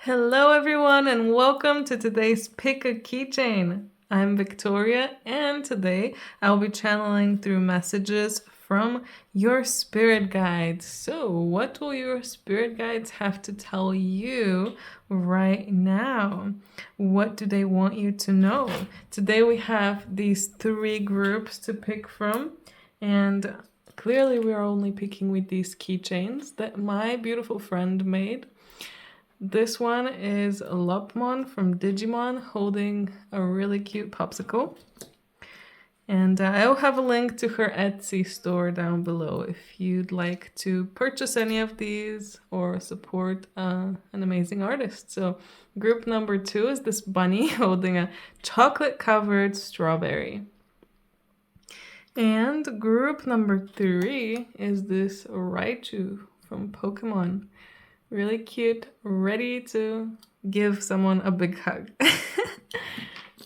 Hello everyone and welcome to today's Pick a Keychain. I'm Victoria and today I'll be channeling through messages from your spirit guides. So what will your spirit guides have to tell you right now? What do they want you to know? Today we have these three groups to pick from, and clearly we're only picking with these keychains that my beautiful friend made. This one is Lopmon from Digimon holding a really cute popsicle. And I'll have a link to her Etsy store down below if you'd like to purchase any of these or support an amazing artist. So group number 2 is this bunny holding a chocolate-covered strawberry. And group number 3 is this Raichu from Pokemon. Really cute, ready to give someone a big hug.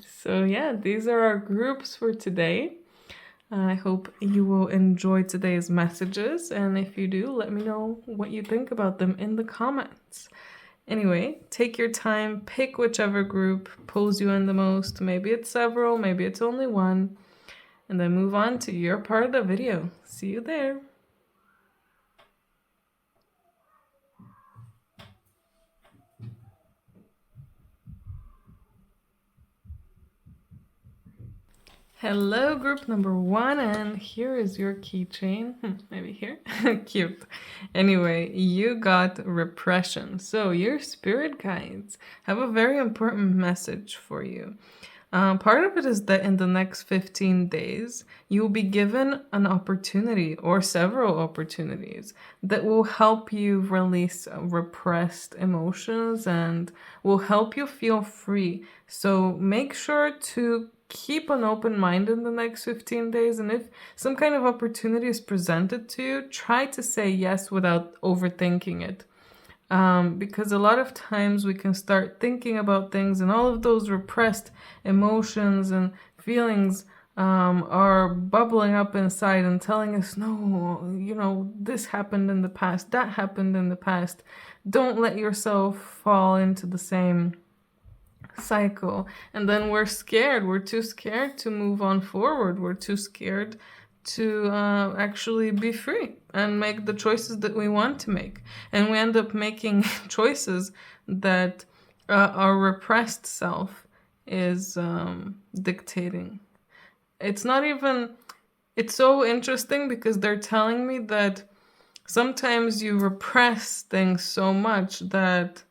So yeah, these are our groups for today. I hope you will enjoy today's messages, and if you do, let me know what you think about them in the comments. Anyway, take your time, pick whichever group pulls you in the most. Maybe it's several, maybe it's only one, and then move on to your part of the video. See you there. Hello, group number 1, and here is your keychain. Maybe here? Cute. Anyway, you got repression. So your spirit guides have a very important message for you. Part of it is that in the next 15 days, you will be given an opportunity or several opportunities that will help you release repressed emotions and will help you feel free. So make sure to keep an open mind in the next 15 days. And if some kind of opportunity is presented to you, try to say yes without overthinking it. Because a lot of times we can start thinking about things and all of those repressed emotions and feelings are bubbling up inside and telling us, no, you know, this happened in the past, that happened in the past. Don't let yourself fall into the same cycle. And then we're scared. We're too scared to move on forward. We're too scared to actually be free and make the choices that we want to make. And we end up making choices that our repressed self is dictating. It's not even, it's so interesting because they're telling me that sometimes you repress things so much that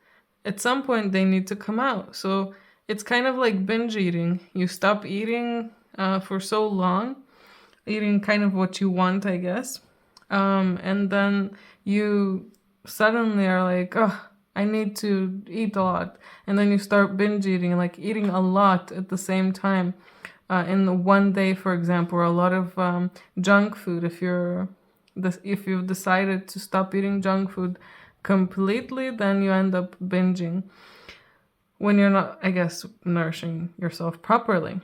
at some point they need to come out. So it's kind of like binge eating. You stop eating for so long, eating kind of what you want, I guess. And then you suddenly are like, oh, I need to eat a lot. And then you start binge eating, like eating a lot at the same time. In the one day, for example, or a lot of junk food. If you've decided to stop eating junk food completely, then you end up binging when you're not, I guess, nourishing yourself properly.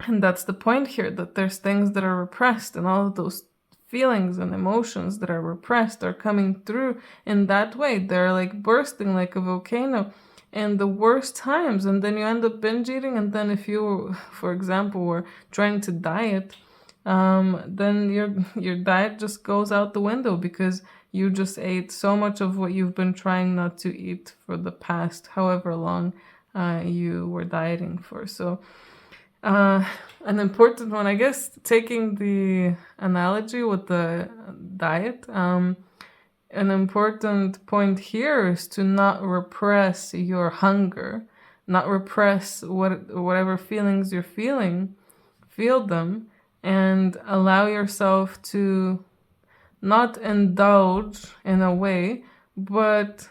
And that's the point here, that there's things that are repressed, and all of those feelings and emotions that are repressed are coming through in that way. They're like bursting like a volcano in the worst times, and then you end up binge eating. And then if you, for example, were trying to diet, then your diet just goes out the window because you just ate so much of what you've been trying not to eat for the past however long you were dieting for. So an important one, I guess, taking the analogy with the diet, an important point here is to not repress your hunger, not repress whatever feelings you're feeling, feel them, and allow yourself to not indulge in a way. But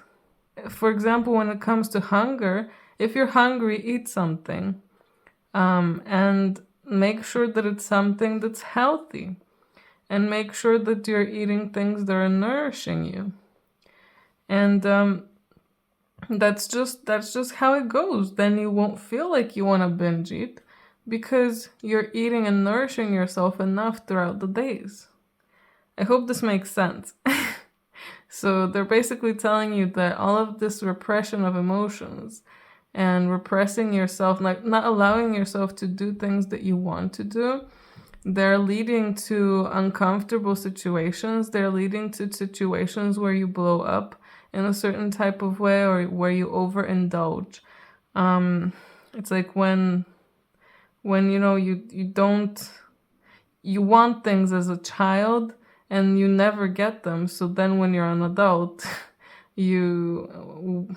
for example, when it comes to hunger, if you're hungry, eat something. And make sure that it's something that's healthy, and make sure that you're eating things that are nourishing you. And that's just how it goes. Then you won't feel like you want to binge eat because you're eating and nourishing yourself enough throughout the days. I hope this makes sense. So they're basically telling you that all of this repression of emotions and repressing yourself, like not allowing yourself to do things that you want to do, they're leading to uncomfortable situations. They're leading to situations where you blow up in a certain type of way or where you overindulge. It's like when you don't, you want things as a child and you never get them. So then when you're an adult, you,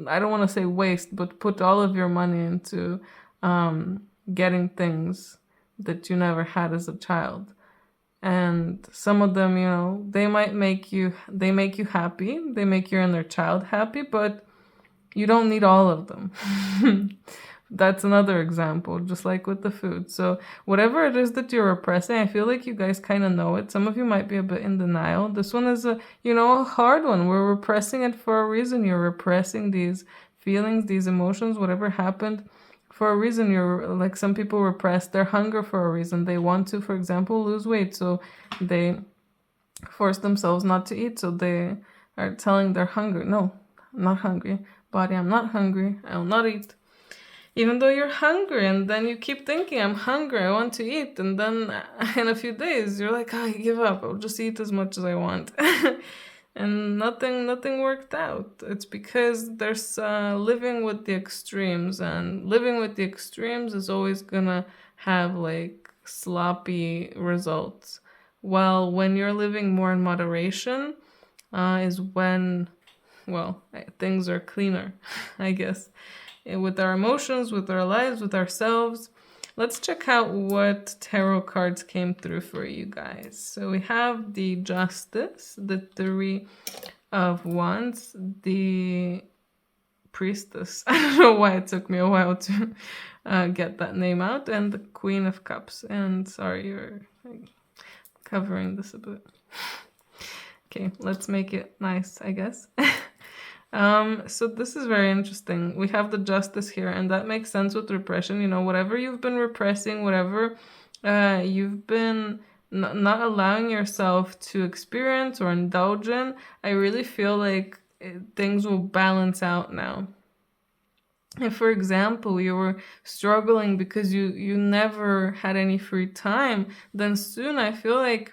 I don't want to say waste, but put all of your money into getting things that you never had as a child. And some of them, they make you happy. They make your inner child happy, but you don't need all of them. That's another example, just like with the food. So whatever it is that you're repressing, I feel like you guys kind of know it. Some of you might be a bit in denial. This one is a hard one. We're repressing it for a reason. You're repressing these feelings, these emotions, whatever happened for a reason. You're like, some people repress their hunger for a reason. They want to, for example, lose weight. So they force themselves not to eat. So they are telling their hunger, no, I'm not hungry. Body, I'm not hungry. I will not eat. Even though you're hungry, and then you keep thinking, I'm hungry, I want to eat. And then in a few days, you're like, I give up. I'll just eat as much as I want. And nothing worked out. It's because there's living with the extremes. And living with the extremes is always going to have like sloppy results. While when you're living more in moderation is when, well, things are cleaner, I guess. With our emotions, with our lives, with ourselves. Let's check out what tarot cards came through for you guys. So we have the Justice, the Three of Wands, the Priestess. I don't know why it took me a while to get that name out, and the Queen of Cups. And sorry, you're covering this a bit. Okay, let's make it nice, I guess. So this is very interesting. We have the Justice here, and that makes sense with repression. Whatever you've been repressing, whatever you've been not allowing yourself to experience or indulge in, I really feel like things will balance out now. If, for example, you were struggling because you never had any free time, then soon I feel like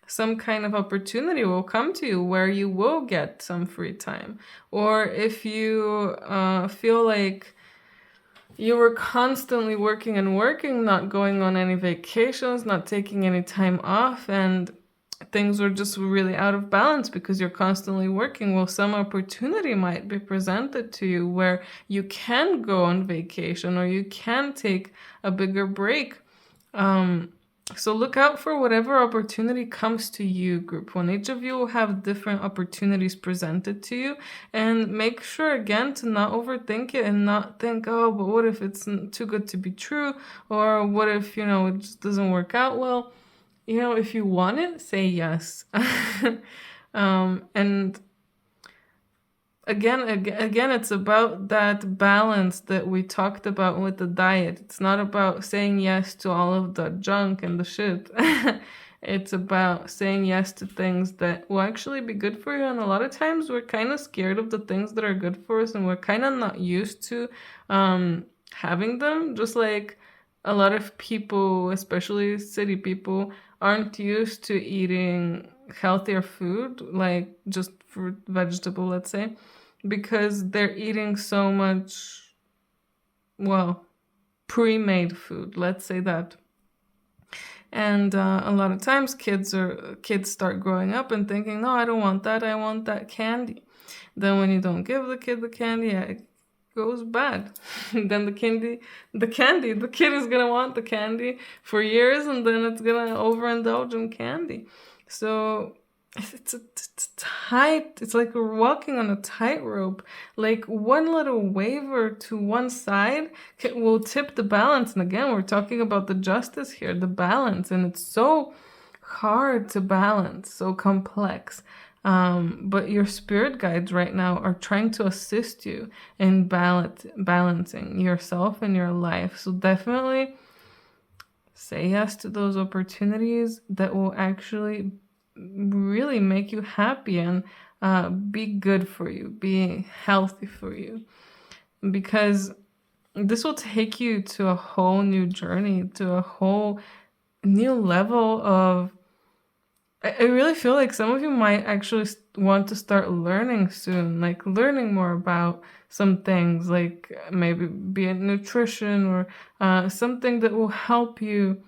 some kind of opportunity will come to you where you will get some free time. Or if you feel like you were constantly working and working, not going on any vacations, not taking any time off, and things were just really out of balance because you're constantly working, well, some opportunity might be presented to you where you can go on vacation or you can take a bigger break. So look out for whatever opportunity comes to you, group one. Each of you will have different opportunities presented to you, and make sure again to not overthink it and not think, oh, but what if it's too good to be true? Or what if, it just doesn't work out well? If you want it, say yes. And again, it's about that balance that we talked about with the diet. It's not about saying yes to all of the junk and the shit. It's about saying yes to things that will actually be good for you. And a lot of times we're kind of scared of the things that are good for us, and we're kind of not used to having them. Just like a lot of people, especially city people, aren't used to eating healthier food, like just fruit, vegetable, let's say, because they're eating so much, well, pre-made food, let's say that. And a lot of times kids start growing up and thinking, no, I don't want that, I want that candy. Then when you don't give the kid the candy, it goes bad. Then the kid is gonna want the candy for years, and then it's gonna overindulge in candy. So it's tight. It's like we're walking on a tightrope. Like one little waver to one side will tip the balance. And again, we're talking about the Justice here, the balance, and it's so hard to balance, so complex. But your spirit guides right now are trying to assist you in balancing yourself and your life. So definitely say yes to those opportunities that will actually really make you happy and be good for you, be healthy for you, because this will take you to a whole new journey, to a whole new level of. I really feel like some of you might actually want to start learning soon, like learning more about some things, like maybe be it nutrition or something that will help you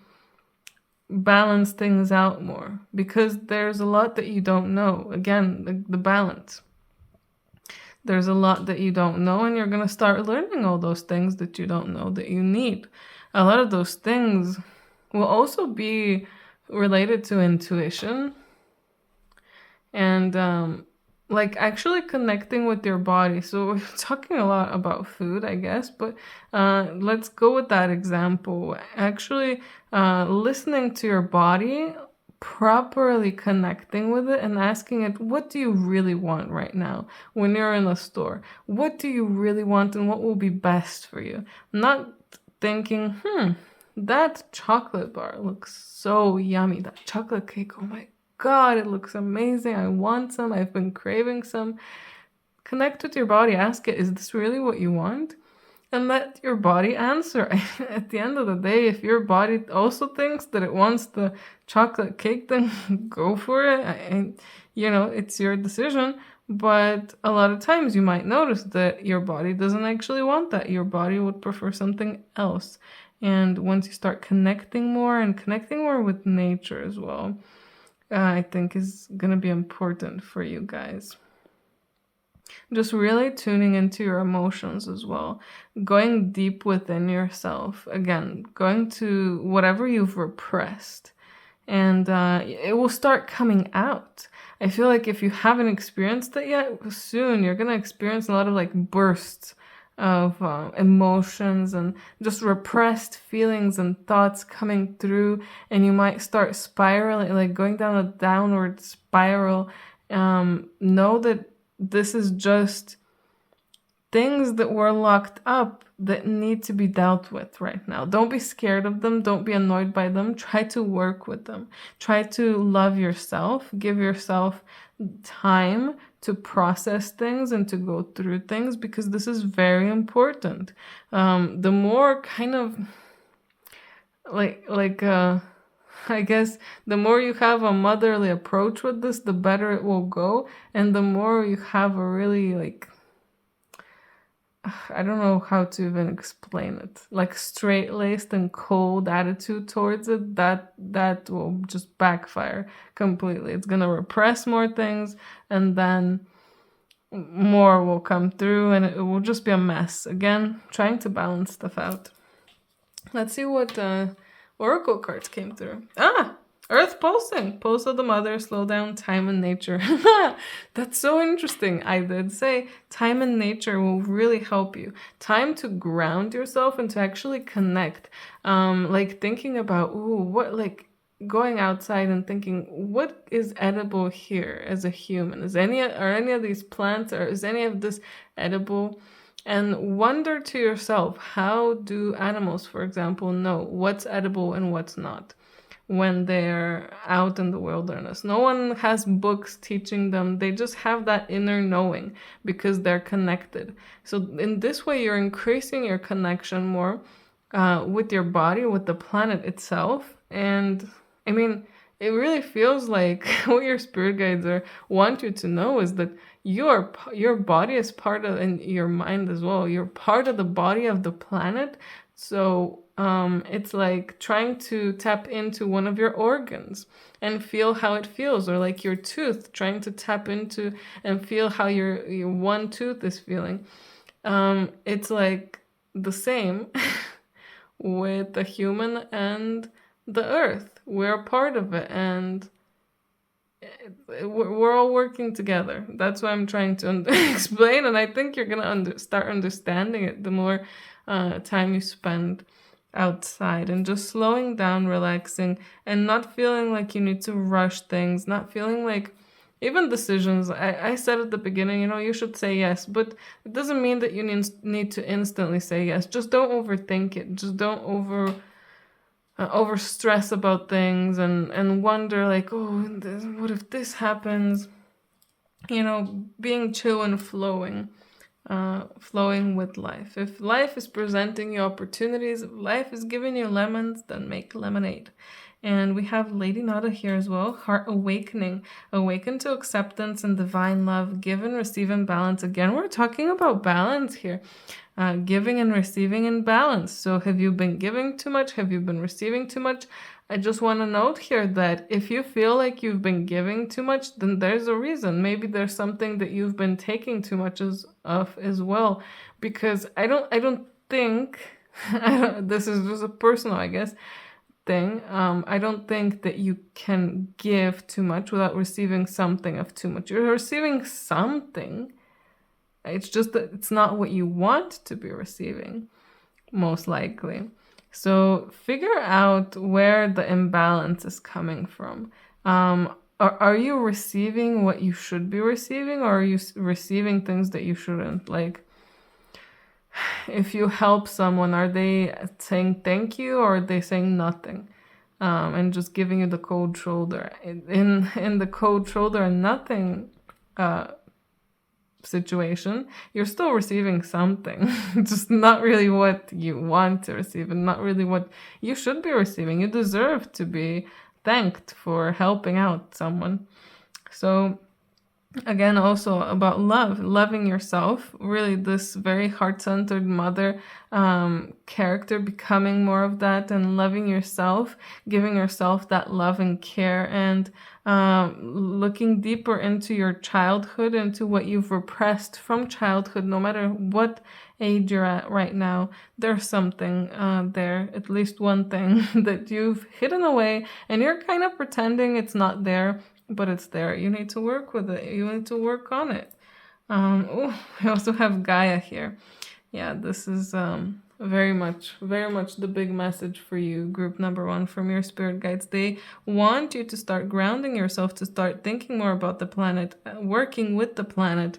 balance things out more, because there's a lot that you don't know. Again, the balance. There's a lot that you don't know, and you're going to start learning all those things that you don't know that you need. A lot of those things will also be related to intuition and like actually connecting with your body. So we're talking a lot about food, I guess, but let's go with that example. Actually listening to your body, properly connecting with it and asking it, what do you really want right now when you're in a store? What do you really want and what will be best for you? Not thinking, that chocolate bar looks so yummy. That chocolate cake, oh my God, it looks amazing. I want some. I've been craving some. Connect with your body. Ask it, is this really what you want? And let your body answer. At the end of the day, if your body also thinks that it wants the chocolate cake, then go for it. It's your decision. But a lot of times you might notice that your body doesn't actually want that. Your body would prefer something else. And once you start connecting more with nature as well, I think is going to be important for you guys. Just really tuning into your emotions as well. Going deep within yourself. Again, going to whatever you've repressed. And it will start coming out. I feel like if you haven't experienced that yet, soon you're going to experience a lot of like bursts of emotions and just repressed feelings and thoughts coming through, and you might start spiraling, like going down a downward spiral. Know that this is just things that were locked up that need to be dealt with right now. Don't be scared of them. Don't be annoyed by them. Try to work with them. Try to love yourself. Give yourself time to process things and to go through things, because this is very important. The more kind of I guess the more you have a motherly approach with this, the better it will go. And the more you have a really I don't know how to even explain it, like straight-laced and cold attitude towards it, that will just backfire completely. It's gonna repress more things, and then more will come through, and it will just be a mess. Again, trying to balance stuff out. Let's see what oracle cards came through. Earth pulsing. Pulse of the mother, slow down, time and nature. That's so interesting. I did say time and nature will really help you. Time to ground yourself and to actually connect. Like thinking about, going outside and thinking, what is edible here as a human? Are any of these plants, or is any of this edible? And wonder to yourself, how do animals, for example, know what's edible and what's not when they're out in the wilderness? No one has books teaching them. They just have that inner knowing because they're connected. So in this way, you're increasing your connection more with your body, with the planet itself. And I mean, it really feels like what your spirit guides want you to know is that your body is part of, and your mind as well, you're part of the body of the planet. So it's like trying to tap into one of your organs and feel how it feels, or like your tooth, trying to tap into and feel how your one tooth is feeling. It's like the same with the human and the earth. We're a part of it, and we're all working together. That's what I'm trying to explain, and I think you're gonna start understanding it the more time you spend outside, and just slowing down, relaxing, and not feeling like you need to rush things, not feeling like even decisions. I said at the beginning, you should say yes, but it doesn't mean that you need to instantly say yes. Just don't overthink it. Just don't over stress about things and wonder like, what if this happens? being chill and flowing with life. If life is presenting you opportunities, if life is giving you lemons, then make lemonade. And we have Lady Nada here as well. Heart awakening. Awaken to acceptance and divine love. Give and receive in balance. Again, we're talking about balance here. Giving and receiving in balance. So have you been giving too much? Have you been receiving too much? I just want to note here that if you feel like you've been giving too much, then there's a reason. Maybe there's something that you've been taking too much of as well. Because I don't think, this is just a personal, I guess, thing. I don't think that you can give too much without receiving something of too much. You're receiving something. It's just that it's not what you want to be receiving, most likely. So figure out where the imbalance is coming from. Are you receiving what you should be receiving, or are you receiving things that you shouldn't? Like, if you help someone, are they saying thank you, or are they saying nothing? And just giving you the cold shoulder. In the cold shoulder and nothing situation, you're still receiving something, just not really what you want to receive and not really what you should be receiving. You deserve to be thanked for helping out someone. So again, also about loving yourself, really this very heart-centered mother character, becoming more of that and loving yourself, giving yourself that love and care, and looking deeper into your childhood, into what you've repressed from childhood. No matter what age you're at right now, there's something there, at least one thing that you've hidden away and you're kind of pretending it's not there, but it's there. You need to work with it. You need to work on it. We also have Gaia here. Yeah, this is very much the big message for you, group number 1, from your spirit guides. They want you to start grounding yourself, to start thinking more about the planet, working with the planet,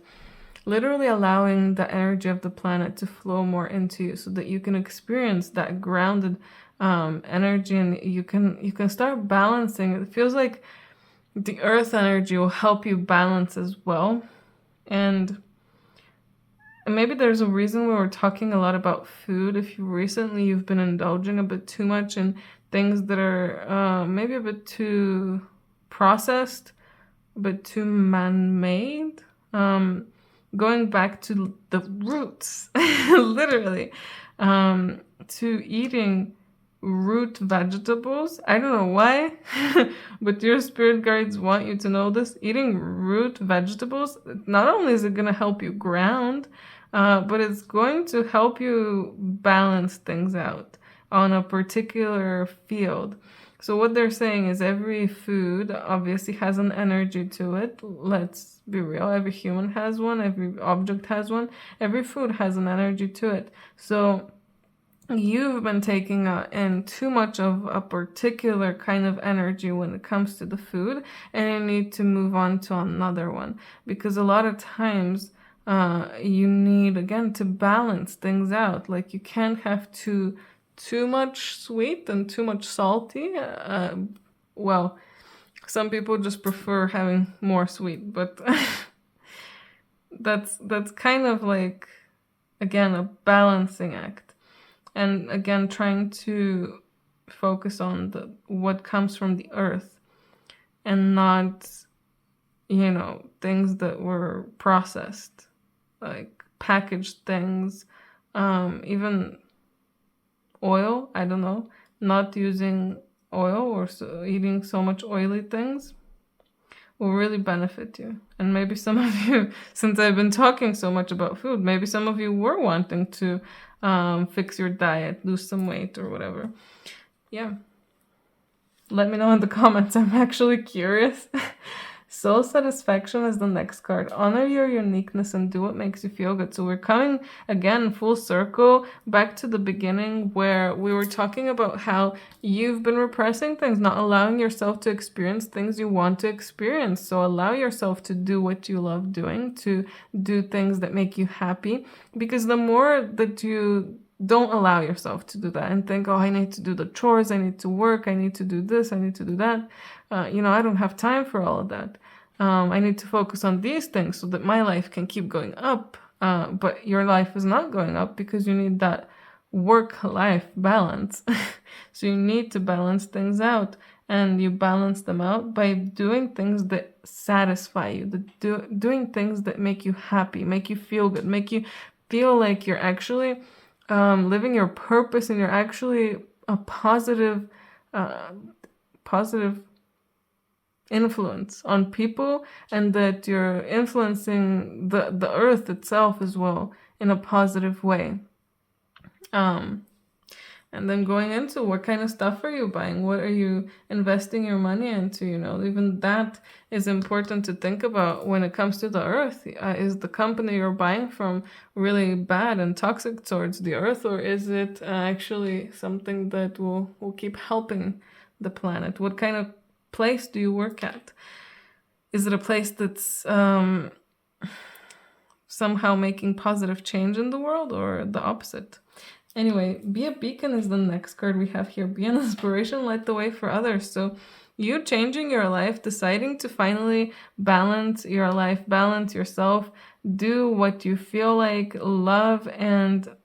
literally allowing the energy of the planet to flow more into you so that you can experience that grounded energy, and you can start balancing. It feels like the earth energy will help you balance as well. And maybe there's a reason we were talking a lot about food. If you've been indulging a bit too much in things that are maybe a bit too processed, a bit too man-made, going back to the roots, literally, to eating root vegetables. I don't know why, but your spirit guides want you to know this. Eating root vegetables, not only is it going to help you ground, but it's going to help you balance things out on a particular field. So what they're saying is every food obviously has an energy to it. Let's be real. Every human has one. Every object has one. Every food has an energy to it. So you've been taking in too much of a particular kind of energy when it comes to the food, and you need to move on to another one, because a lot of times you need, again, to balance things out. Like, you can't have too much sweet and too much salty. Well, some people just prefer having more sweet, but that's kind of like, again, a balancing act. And again, trying to focus on what comes from the earth, and not, things that were processed, like packaged things, even oil. I don't know, not using oil or eating so much oily things will really benefit you. And maybe some of you, since I've been talking so much about food, maybe some of you were wanting to fix your diet, lose some weight or whatever. Yeah. Let me know in the comments. I'm actually curious. Soul satisfaction is the next card. Honor your uniqueness and do what makes you feel good. So we're coming again full circle back to the beginning, where we were talking about how you've been repressing things, not allowing yourself to experience things you want to experience. So allow yourself to do what you love doing, to do things that make you happy, because the more that you don't allow yourself to do that and think, oh, I need to do the chores, I need to work, I need to do this, I need to do that, I don't have time for all of that. I need to focus on these things so that my life can keep going up. But your life is not going up because you need that work-life balance. So you need to balance things out, and you balance them out by doing things that satisfy you, doing things that make you happy, make you feel good, make you feel like you're actually living your purpose, and you're actually a positive influence on people, and that you're influencing the earth itself as well in a positive way. And then going into what kind of stuff are you buying? What are you investing your money into? Even that is important to think about when it comes to the earth. Is the company you're buying from really bad and toxic towards the earth, or is it actually something that will keep helping the planet? What kind of place do you work at? Is it a place that's somehow making positive change in the world, or the opposite? Anyway, be a beacon is the next card we have here. Be an inspiration, light the way for others. So you changing your life, deciding to finally balance your life, balance yourself, do what you feel like, love, and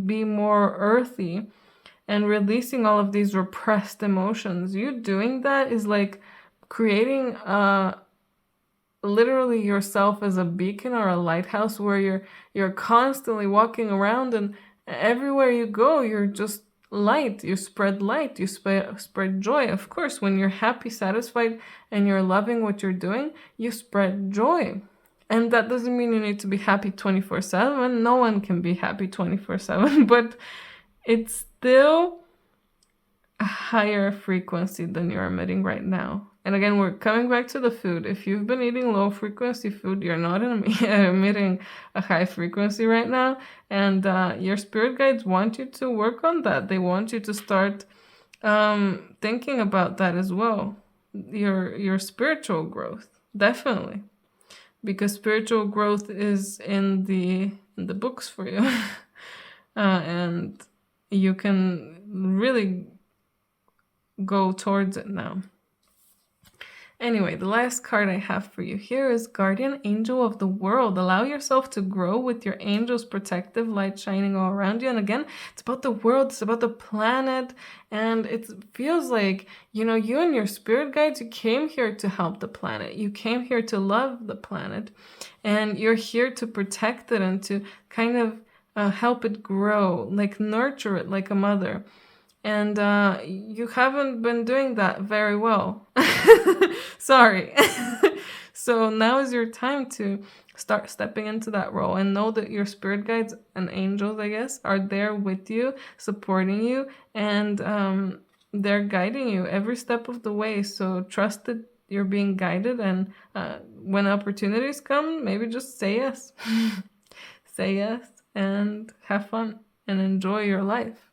be more earthy, and releasing all of these repressed emotions. You doing that is like creating literally yourself as a beacon or a lighthouse, where you're constantly walking around, and everywhere you go, you're just light. You spread light. You spread joy. Of course, when you're happy, satisfied, and you're loving what you're doing, you spread joy. And that doesn't mean you need to be happy 24/7. No one can be happy 24/7, but it's still a higher frequency than you're emitting right now. And again, we're coming back to the food. If you've been eating low frequency food, you're not emitting a high frequency right now. And your spirit guides want you to work on that. They want you to start thinking about that as well. Your spiritual growth, definitely. Because spiritual growth is in the books for you. And you can really go towards it now. Anyway, the last card I have for you here is Guardian Angel of the World. Allow yourself to grow with your angel's protective light shining all around you. And again, it's about the world, it's about the planet. And it feels like, you and your spirit guides, you came here to help the planet. You came here to love the planet. And you're here to protect it and to kind of help it grow, like nurture it like a mother. And you haven't been doing that very well. Sorry. So now is your time to start stepping into that role, and know that your spirit guides and angels, I guess, are there with you, supporting you, and they're guiding you every step of the way. So trust that you're being guided, and when opportunities come, maybe just say yes. Say yes and have fun and enjoy your life.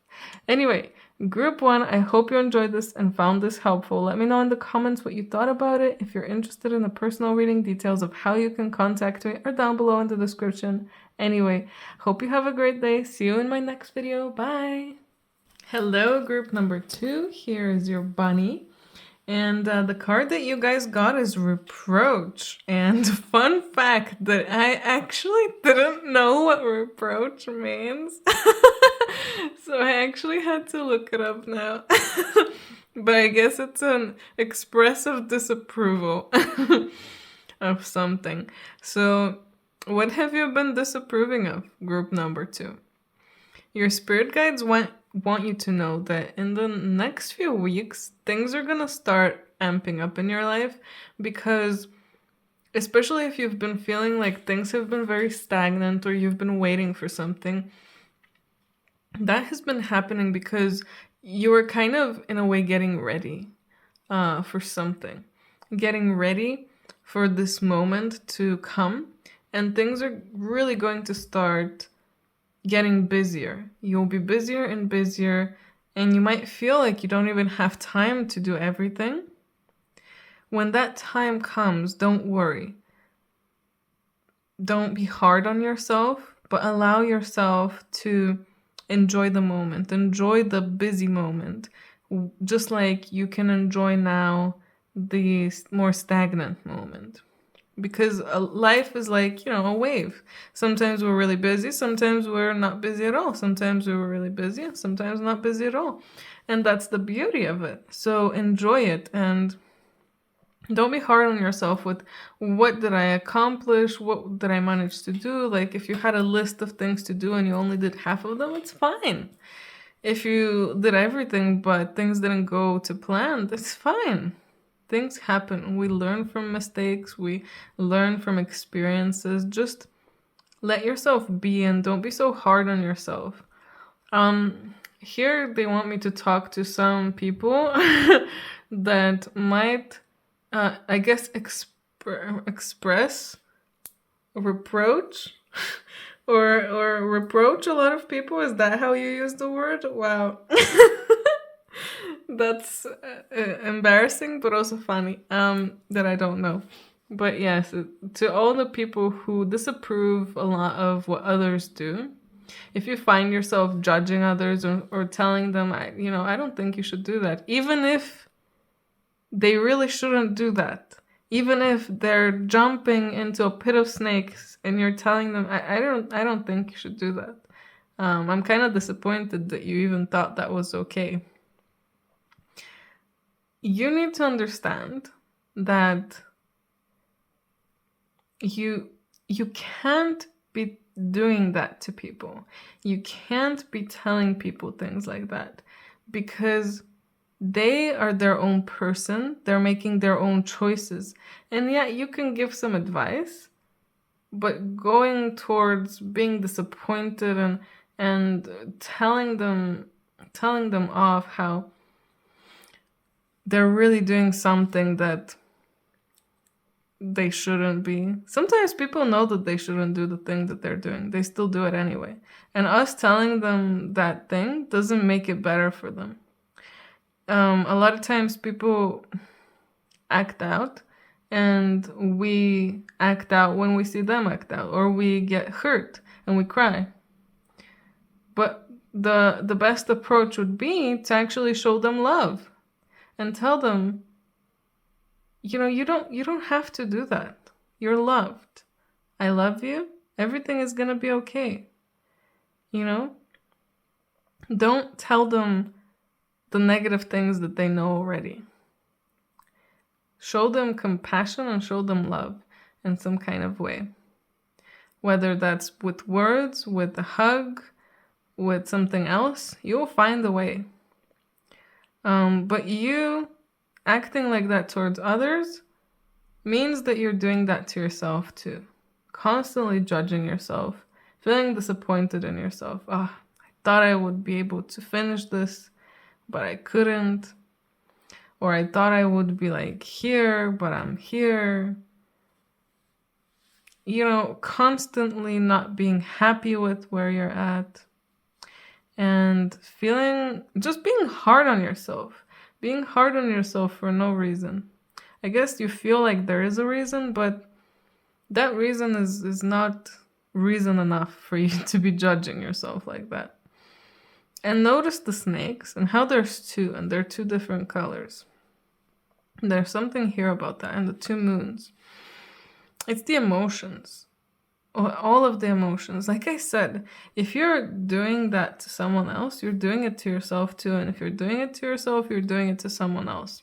Anyway, Group 1, I hope you enjoyed this and found this helpful. Let me know in the comments what you thought about it. If you're interested in a personal reading, details of how you can contact me are down below in the description. Anyway, hope you have a great day. See you in my next video. Bye! Hello, group number 2. Here is your bunny. And the card that you guys got is Reproach. And fun fact that I actually didn't know what reproach means. So I actually had to look it up now. But I guess it's an expressive disapproval of something. So what have you been disapproving of, group number 2? Your spirit guides want you to know that in the next few weeks, things are going to start amping up in your life, because especially if you've been feeling like things have been very stagnant, or you've been waiting for something, that has been happening because you were kind of, in a way, getting ready for something. Getting ready for this moment to come, and things are really going to start getting busier. You'll be busier and busier, and you might feel like you don't even have time to do everything. When that time comes, don't worry. Don't be hard on yourself, but allow yourself to enjoy the moment. Enjoy the busy moment, just like you can enjoy now the more stagnant moment. because life is like, a wave. Sometimes we're really busy, sometimes we're not busy at all. Sometimes we were really busy, and sometimes not busy at all. And that's the beauty of it. So enjoy it, and don't be hard on yourself with what did I accomplish, what did I manage to do. Like, if you had a list of things to do and you only did half of them, it's fine. If you did everything but things didn't go to plan, that's fine. Things happen. We learn from mistakes, we learn from experiences. Just let yourself be, and don't be so hard on yourself. Here they want me to talk to some people that might, I guess, express reproach or reproach a lot of people. Is that how you use the word? Wow. That's embarrassing, but also funny, that I don't know. But yes, to all the people who disapprove a lot of what others do, if you find yourself judging others, or telling them, I don't think you should do that, even if they really shouldn't do that, even if they're jumping into a pit of snakes and you're telling them, I don't think you should do that. I'm kind of disappointed that you even thought that was okay. You need to understand that you can't be doing that to people. You can't be telling people things like that, because they are their own person. They're making their own choices. And yeah, you can give some advice, but going towards being disappointed and telling them off how they're really doing something that they shouldn't be. Sometimes people know that they shouldn't do the thing that they're doing. They still do it anyway. And us telling them that thing doesn't make it better for them. A lot of times people act out, and we act out when we see them act out, or we get hurt and we cry. But the best approach would be to actually show them love and tell them, you don't have to do that. You're loved. I love you. Everything is gonna be okay. Don't tell them the negative things that they know already. Show them compassion and show them love in some kind of way. Whether that's with words, with a hug, with something else, you will find a way. But you acting like that towards others means that you're doing that to yourself too. Constantly judging yourself, feeling disappointed in yourself. I thought I would be able to finish this, but I couldn't. Or I thought I would be like here, but I'm here. Constantly not being happy with where you're at. And just being hard on yourself. Being hard on yourself for no reason. I guess you feel like there is a reason, but that reason is not reason enough for you to be judging yourself like that. And notice the snakes and how there's two, and they're two different colors. There's something here about that, and the two moons. It's the emotions. All of the emotions. Like I said, if you're doing that to someone else, you're doing it to yourself too. And if you're doing it to yourself, you're doing it to someone else.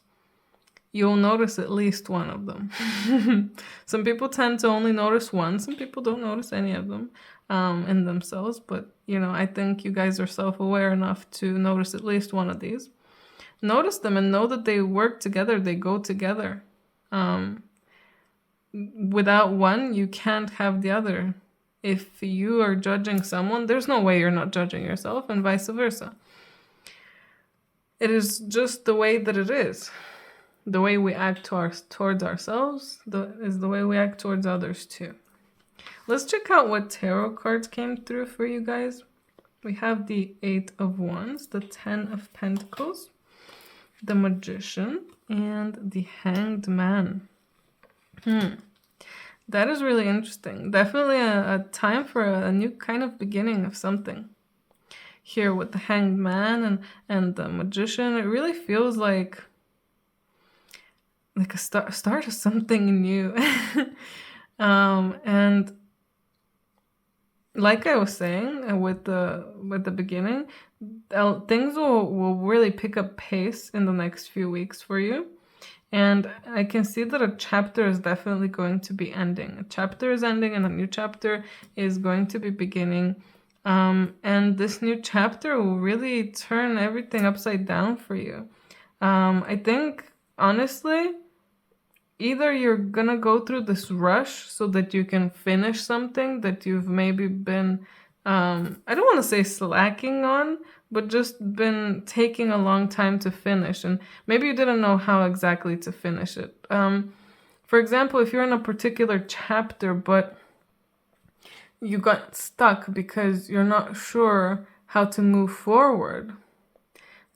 You'll notice at least one of them. Some people tend to only notice one. Some people don't notice any of them in themselves. But, I think you guys are self-aware enough to notice at least one of these. Notice them and know that they work together. They go together. Without one, you can't have the other. If you are judging someone, there's no way you're not judging yourself, and vice versa. It is just the way that it is. The way we act towards ourselves is the way we act towards others too. Let's check out what tarot cards came through for you guys. We have the 8 of Wands, the 10 of Pentacles, the Magician, and the Hanged Man. That is really interesting. Definitely a time for a new kind of beginning of something. Here with the Hanged Man and the Magician, it really feels like like a start of something new. And like I was saying with the beginning, things will really pick up pace in the next few weeks for you. And I can see that a chapter is definitely going to be ending. A chapter is ending and a new chapter is going to be beginning. And this new chapter will really turn everything upside down for you. I think, honestly, either you're gonna go through this rush so that you can finish something that you've maybe been, I don't want to say slacking on, but just been taking a long time to finish. And maybe you didn't know how exactly to finish it. For example, if you're in a particular chapter, but you got stuck because you're not sure how to move forward,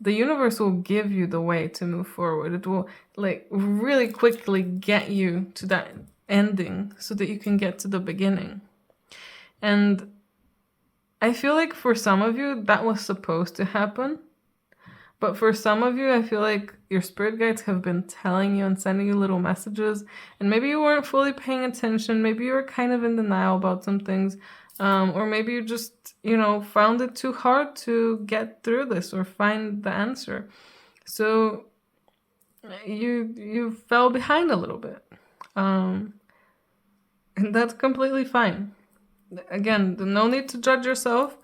the universe will give you the way to move forward. It will like really quickly get you to that ending so that you can get to the beginning. And I feel like for some of you that was supposed to happen. But for some of you, I feel like your spirit guides have been telling you and sending you little messages, and maybe you weren't fully paying attention. Maybe you were kind of in denial about some things, or maybe you just, found it too hard to get through this or find the answer. So you fell behind a little bit, and that's completely fine. Again, no need to judge yourself.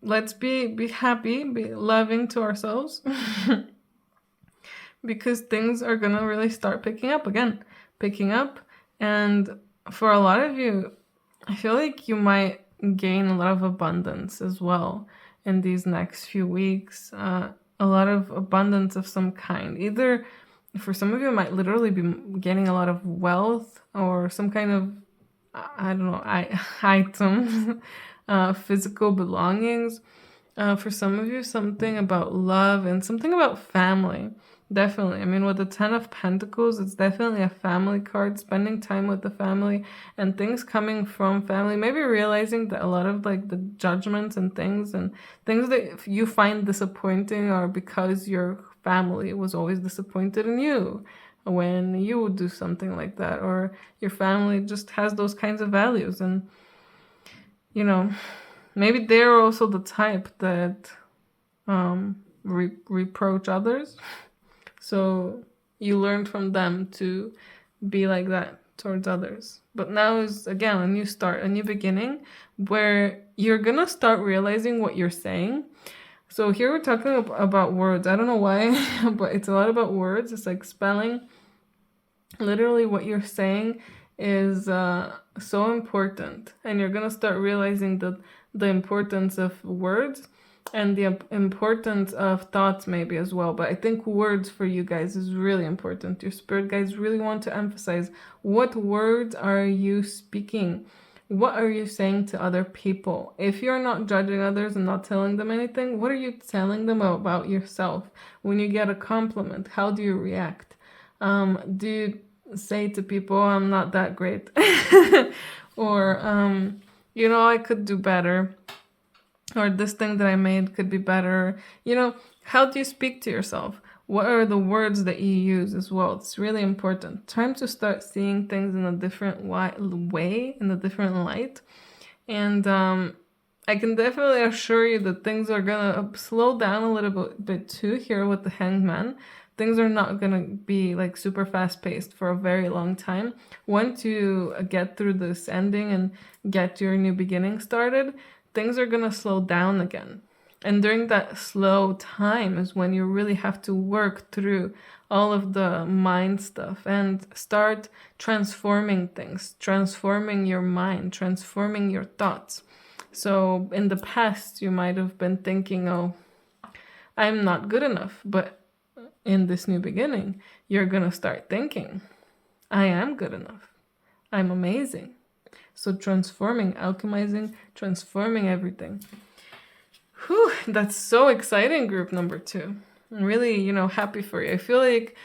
Let's be happy, be loving to ourselves, because things are gonna really start picking up again, and for a lot of you, I feel like you might gain a lot of abundance as well in these next few weeks. A lot of abundance of some kind. Either for some of you, it might literally be getting a lot of wealth or some kind of, I don't know, items, physical belongings. For some of you, something about love and something about family. Definitely. I mean, with the 10 of Pentacles, it's definitely a family card, spending time with the family and things coming from family. Maybe realizing that a lot of like the judgments and things that you find disappointing are because your family was always disappointed in you when you would do something like that, or your family just has those kinds of values. And, maybe they're also the type that reproach others. So you learned from them to be like that towards others. But now is, again, a new start, a new beginning, where you're going to start realizing what you're saying. So here we're talking about words. I don't know why, but it's a lot about words. It's like spelling. Literally what you're saying is so important. And you're going to start realizing that the importance of words and the importance of thoughts maybe as well. But I think words for you guys is really important. Your spirit guides really want to emphasize, what words are you speaking? What are you saying to other people? If you're not judging others and not telling them anything, what are you telling them about yourself? When you get a compliment, how do you react? Do you say to people, I'm not that great? Or, I could do better. Or this thing that I made could be better. How do you speak to yourself? What are the words that you use as well? It's really important. Time to start seeing things in a different way, in a different light. And I can definitely assure you that things are going to slow down a little bit too here with the Hangman. Things are not going to be like super fast paced for a very long time. Once you get through this ending and get your new beginning started, things are going to slow down again. And during that slow time is when you really have to work through all of the mind stuff and start transforming things, transforming your mind, transforming your thoughts. So in the past, you might have been thinking, oh, I'm not good enough. But in this new beginning, you're going to start thinking, I am good enough. I'm amazing. So transforming, alchemizing, transforming everything. Whew, that's so exciting, group number 2. I'm really, happy for you. I feel like,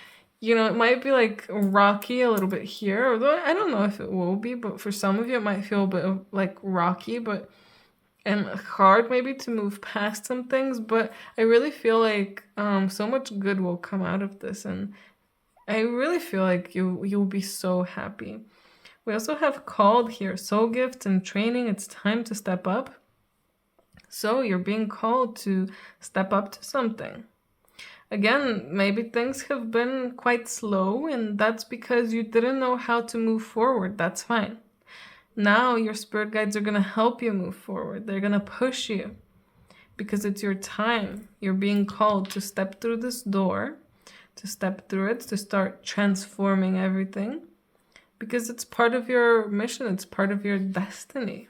it might be like rocky a little bit here, although I don't know if it will be, but for some of you, it might feel a bit of, like rocky, and hard maybe to move past some things, but I really feel like so much good will come out of this, and I really feel like you'll be so happy. We also have called here, soul gifts and training. It's time to step up. So you're being called to step up to something. Again, maybe things have been quite slow, and that's because you didn't know how to move forward. That's fine. Now your spirit guides are going to help you move forward. They're going to push you because it's your time. You're being called to step through this door, to step through it, to start transforming everything because it's part of your mission. It's part of your destiny.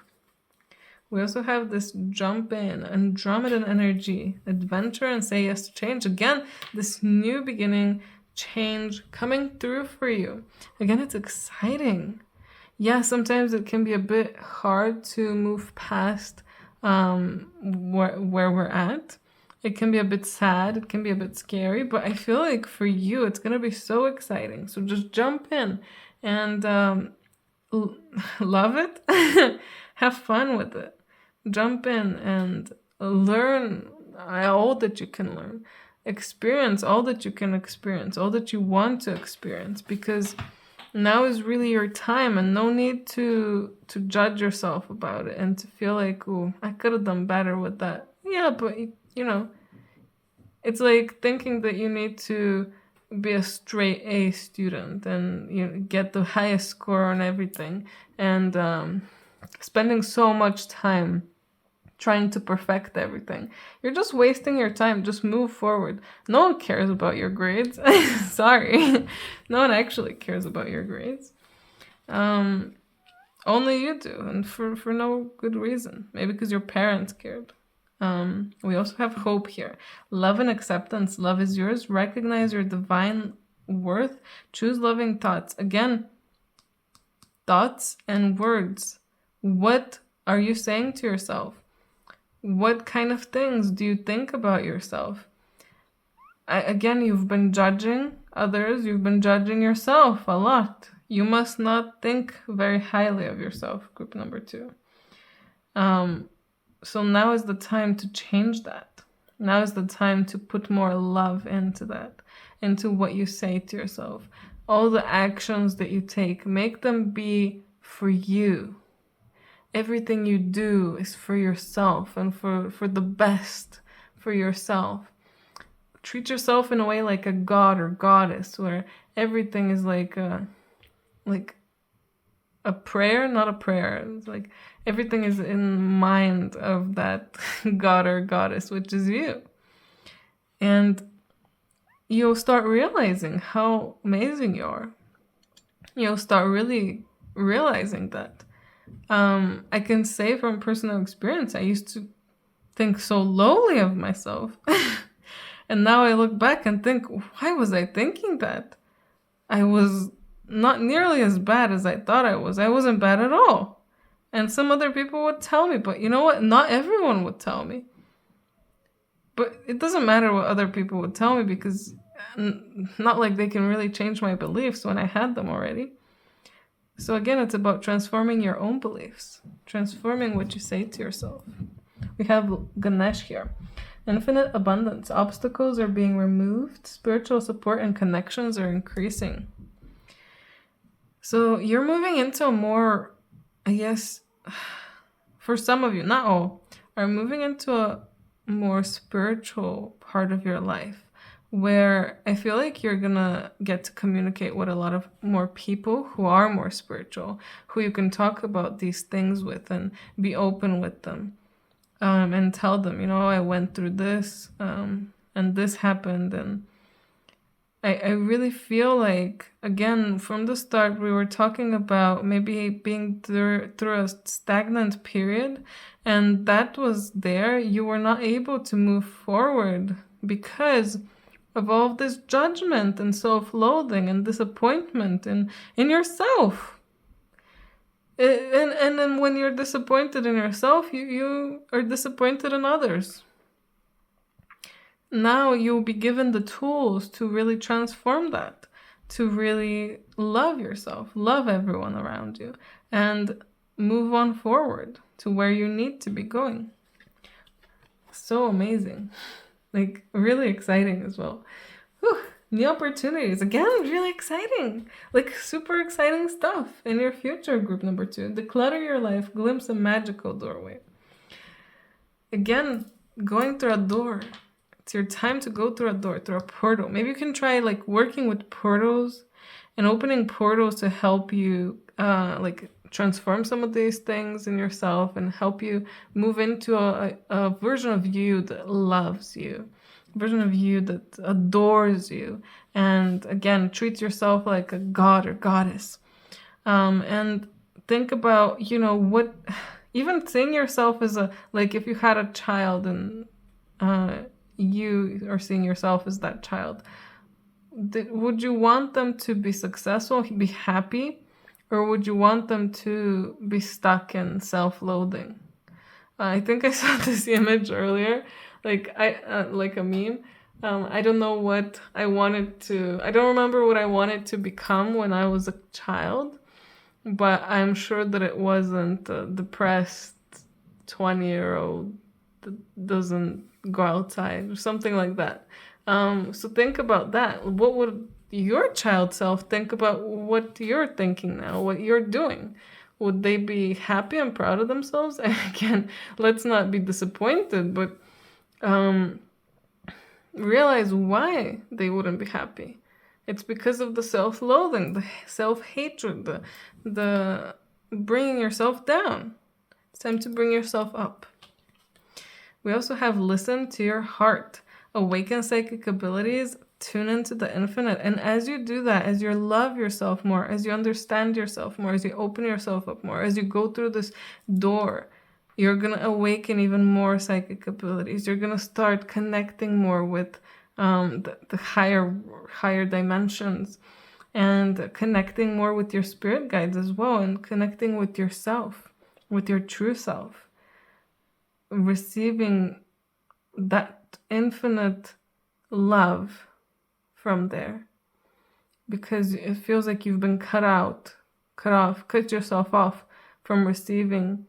We also have this jump in, Andromedan energy, adventure, and say yes to change. Again, this new beginning, change coming through for you. Again, it's exciting. Yeah, sometimes it can be a bit hard to move past where we're at. It can be a bit sad, it can be a bit scary, but I feel like for you, it's going to be so exciting. So just jump in and love it. Have fun with it. Jump in and learn all that you can learn. Experience all that you can experience, all that you want to experience, because now is really your time, and no need to judge yourself about it and to feel like, oh, I could have done better with that. Yeah, but you know, it's like thinking that you need to be a straight A student and you know, get the highest score on everything, and spending so much time trying to perfect everything. You're just wasting your time. Just move forward. No one cares about your grades. Sorry. No one actually cares about your grades. Only you do, and for no good reason. Maybe because your parents cared. We also have hope here. Love and acceptance. Love is yours. Recognize your divine worth. Choose loving thoughts. Again, thoughts and words. What are you saying to yourself? What kind of things do you think about yourself? Again, you've been judging others. You've been judging yourself a lot. You must not think very highly of yourself, group number 2. So now is the time to change that. Now is the time to put more love into that, into what you say to yourself. All the actions that you take, make them be for you. Everything you do is for yourself and for the best for yourself. Treat yourself in a way like a god or goddess, where everything is like a prayer, not a prayer. It's like everything is in mind of that god or goddess, which is you. And you'll start realizing how amazing you are. You'll start really realizing that. I can say from personal experience, I used to think so lowly of myself. And now I look back and think, why was I thinking that? I was not nearly as bad as I thought I was. I wasn't bad at all. And some other people would tell me, but you know what? Not everyone would tell me. But it doesn't matter what other people would tell me, because not like they can really change my beliefs when I had them already. So again, it's about transforming your own beliefs, transforming what you say to yourself. We have Ganesh here. Infinite abundance. Obstacles are being removed. Spiritual support and connections are increasing. So you're moving into a more, I guess, for some of you, not all, are moving into a more spiritual part of your life, where I feel like you're gonna get to communicate with a lot of more people who are more spiritual, who you can talk about these things with and be open with them, and tell them, you know, I went through this, and this happened. And I really feel like, again, from the start, we were talking about maybe being through a stagnant period, and that was there. You were not able to move forward because of all of this judgment and self-loathing and disappointment in yourself. And then when you're disappointed in yourself, you are disappointed in others. Now you'll be given the tools to really transform that, to really love yourself, love everyone around you, and move on forward to where you need to be going. So amazing. Like, really exciting as well. Whew. new opportunities. Again, really exciting. Like super exciting stuff in your future, group number 2. Declutter your life, glimpse a magical doorway. Again, going through a door. It's your time to go through a door, through a portal. Maybe you can try like working with portals and opening portals to help you like transform some of these things in yourself and help you move into a version of you that loves you, a version of you that adores you, and again, treats yourself like a god or goddess. And think about, you know, what, even seeing yourself as a, like if you had a child and you are seeing yourself as that child, would you want them to be successful, be happy, or would you want them to be stuck in self-loathing? I think I saw this image earlier, like like a meme. I don't know what I wanted to. I don't remember what I wanted to become when I was a child, but I'm sure that it wasn't a depressed 20-year-old that doesn't go outside or something like that. So think about that. What would your child self think about what you're thinking now, what you're doing? Would they be happy and proud of themselves? And again, let's not be disappointed, but realize why they wouldn't be happy. It's because of the self-loathing, the self-hatred, the bringing yourself down. It's time to bring yourself up. We also have listen to your heart, awaken psychic abilities, tune into the infinite. And as you do that, as you love yourself more, as you understand yourself more, as you open yourself up more, as you go through this door, you're going to awaken even more psychic abilities. You're going to start connecting more with the higher dimensions, and connecting more with your spirit guides as well, and connecting with yourself, with your true self, receiving that infinite love from there, because it feels like you've been cut yourself off from receiving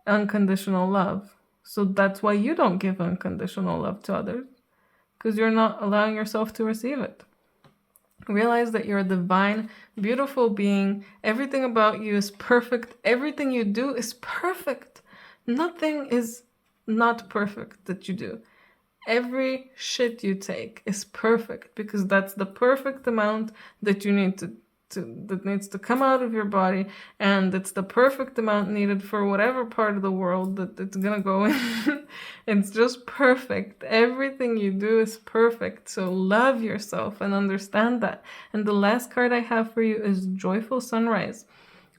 unconditional love. So that's why you don't give unconditional love to others, because you're not allowing yourself to receive it. Realize that you're a divine, beautiful being. Everything about you is perfect. Everything you do is perfect. Nothing is not perfect that you do. Every shit you take is perfect, because that's the perfect amount that you need that needs to come out of your body, and it's the perfect amount needed for whatever part of the world that it's gonna go in. It's just perfect. Everything you do is perfect. So love yourself and understand that. And the last card I have for you is Joyful Sunrise.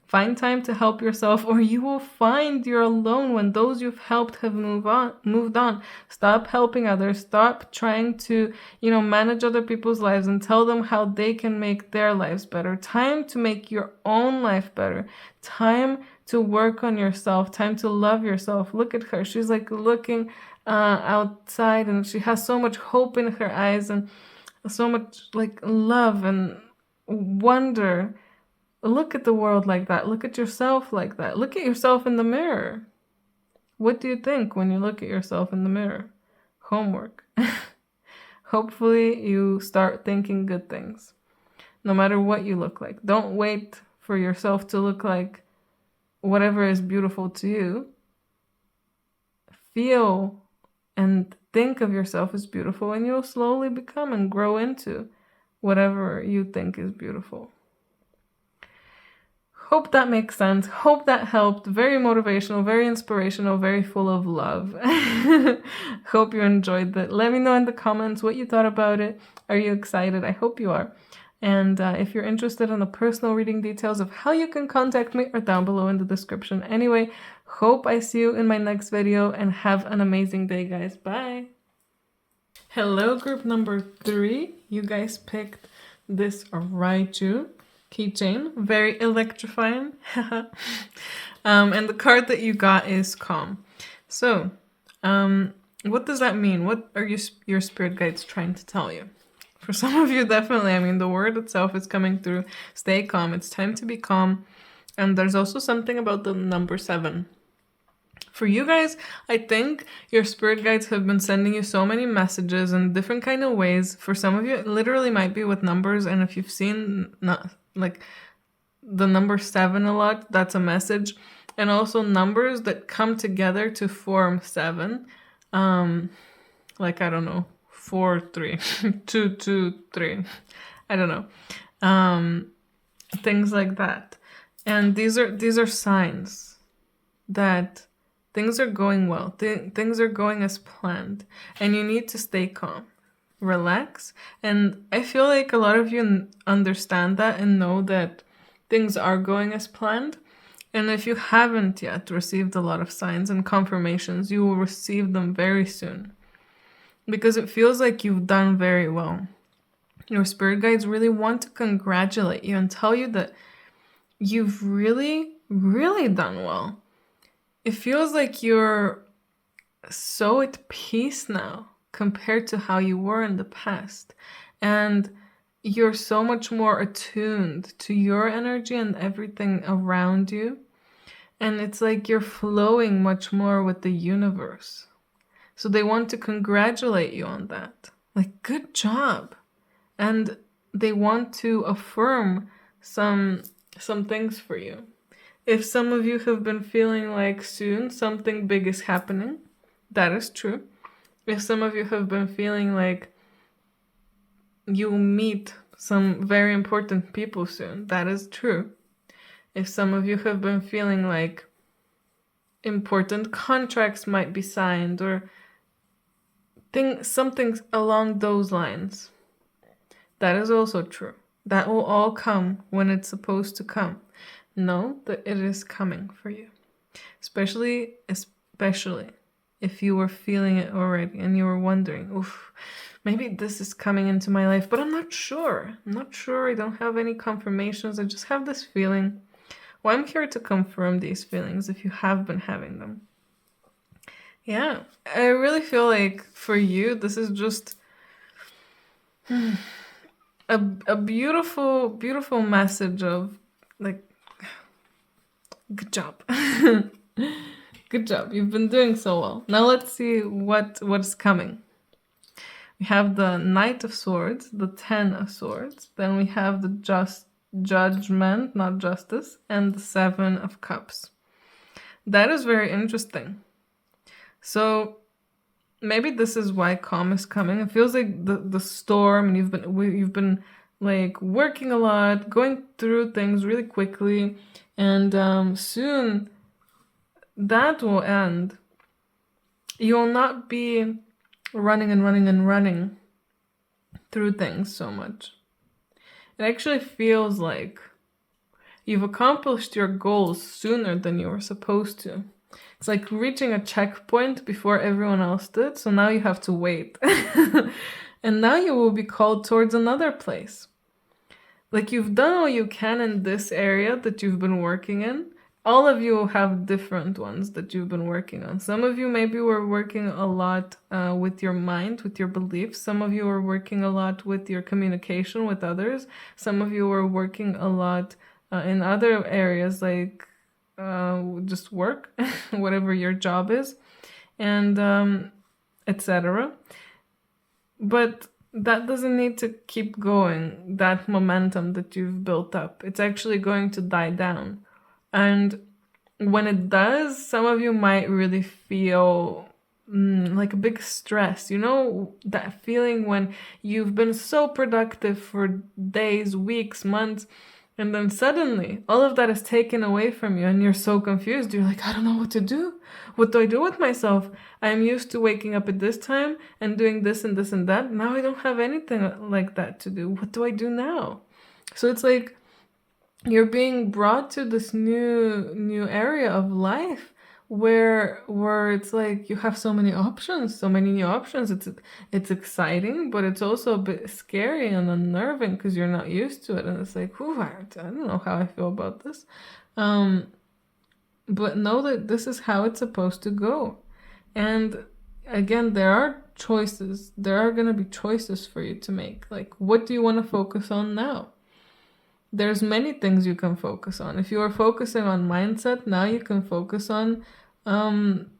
Find time to help yourself, or you will find you're alone when those you've helped have moved on. Stop helping others. Stop trying to, manage other people's lives and tell them how they can make their lives better. Time to make your own life better. Time to work on yourself. Time to love yourself. Look at her. She's like looking outside, and she has so much hope in her eyes and so much like love and wonder. Look at the world like that. Look at yourself like that. Look at yourself in the mirror. What do you think when you look at yourself in the mirror? Homework. Hopefully you start thinking good things, no matter what you look like. Don't wait for yourself to look like whatever is beautiful to you. Feel and think of yourself as beautiful, and you'll slowly become and grow into whatever you think is beautiful. Hope that makes sense. Hope that helped. Very motivational, very inspirational, very full of love. Hope you enjoyed that. Let me know in the comments what you thought about it. Are you excited? I hope you are. And if you're interested in the personal reading details of how you can contact me are down below in the description. Anyway, hope I see you in my next video, and have an amazing day, guys. Bye. Hello, group number 3. You guys picked this Raichu keychain, very electrifying. And the card that you got is Calm. So, what does that mean? What are your spirit guides trying to tell you? For some of you, definitely, the word itself is coming through. Stay calm. It's time to be calm. And there's also something about the number 7. For you guys, I think your spirit guides have been sending you so many messages in different kind of ways. For some of you, it literally might be with numbers, and if you've seen not like the number 7 a lot, that's a message. And also numbers that come together to form 7. Like, I don't know, 4 3 2 2 3, I don't know, things like that. And these are signs that things are going well, things are going as planned, and you need to stay calm, relax. And I feel like a lot of you understand that and know that things are going as planned. And if you haven't yet received a lot of signs and confirmations, you will receive them very soon, because it feels like you've done very well. Your spirit guides really want to congratulate you and tell you that you've really, really done well. It feels like you're so at peace now compared to how you were in the past. And you're so much more attuned to your energy and everything around you. And it's like you're flowing much more with the universe. So they want to congratulate you on that. Like, good job. And they want to affirm some things for you. If some of you have been feeling like soon something big is happening, that is true. If some of you have been feeling like you'll meet some very important people soon, that is true. If some of you have been feeling like important contracts might be signed or something along those lines, that is also true. That will all come when it's supposed to come. Know that it is coming for you. Especially if you were feeling it already and you were wondering, oof, maybe this is coming into my life, but I'm not sure. I don't have any confirmations. I just have this feeling. Well, I'm here to confirm these feelings if you have been having them. Yeah, I really feel like for you, this is just a beautiful, beautiful message of like, good job. Good job. You've been doing so well. Now let's see what's coming. We have the Knight of Swords, the 10 of Swords. Then we have the Judgment, not Justice, and the 7 of Cups. That is very interesting. So maybe this is why calm is coming. It feels like the storm, and you've been like working a lot, going through things really quickly, and soon that will end. You will not be running through things so much. It actually feels like you've accomplished your goals sooner than you were supposed to. It's like reaching a checkpoint before everyone else did, so now you have to wait. And now you will be called towards another place. Like, you've done all you can in this area that you've been working in. All of you have different ones that you've been working on. Some of you maybe were working a lot with your mind, with your beliefs. Some of you were working a lot with your communication with others. Some of you were working a lot in other areas, like just work, whatever your job is, and etc. But that doesn't need to keep going. That momentum that you've built up, it's actually going to die down. And when it does, some of you might really feel like a big stress. You know, that feeling when you've been so productive for days, weeks, months, and then suddenly all of that is taken away from you and you're so confused. You're like, I don't know what to do. What do I do with myself? I'm used to waking up at this time and doing this and this and that. Now I don't have anything like that to do. What do I do now? So it's like you're being brought to this new area of life where it's like you have so many new options. It's exciting, but it's also a bit scary and unnerving because you're not used to it, and it's like, I don't know how I feel about this. But know that this is how it's supposed to go. And again, there are choices. There are going to be choices for you to make. Like, what do you want to focus on now? There's many things you can focus on. If you are focusing on mindset, now you can focus on um,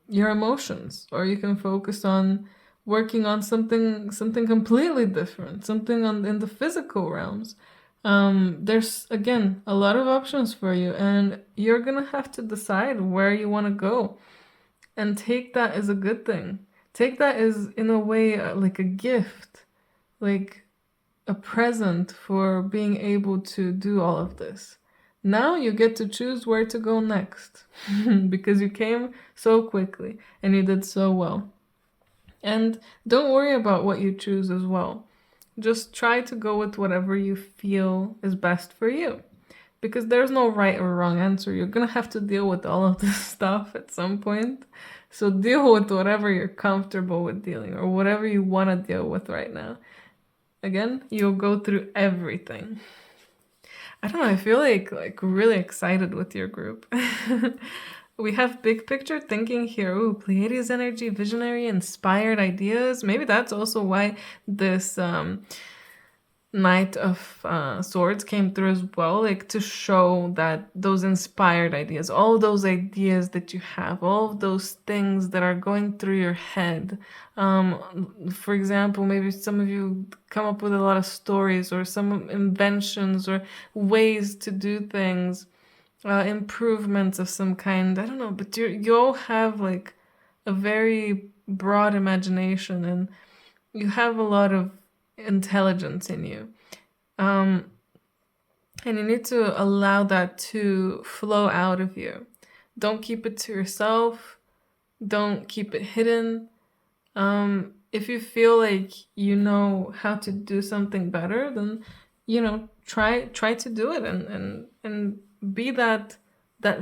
your emotions, or you can focus on working on something completely different, something on in the physical realms. There's again a lot of options for you, and you're gonna have to decide where you want to go, and take that as a good thing. Take that as, in a way, like a gift, like a present for being able to do all of this. Now you get to choose where to go next because you came so quickly and you did so well. And don't worry about what you choose as well. Just try to go with whatever you feel is best for you, because there's no right or wrong answer. You're gonna have to deal with all of this stuff at some point. So deal with whatever you're comfortable with dealing, or whatever you want to deal with right now. Again, you'll go through everything. I don't know, I feel like really excited with your group. We have big picture thinking here. Ooh, Pleiades energy, visionary, inspired ideas. Maybe that's also why this Knight of Swords came through as well, like to show that those inspired ideas, all those ideas that you have, all of those things that are going through your head. For example, maybe some of you come up with a lot of stories or some inventions or ways to do things, improvements of some kind. I don't know, but you all have like a very broad imagination, and you have a lot of intelligence in you. And you need to allow that to flow out of you. Don't keep it to yourself. Don't keep it hidden. If you feel like you know how to do something better, then try to do it, and be that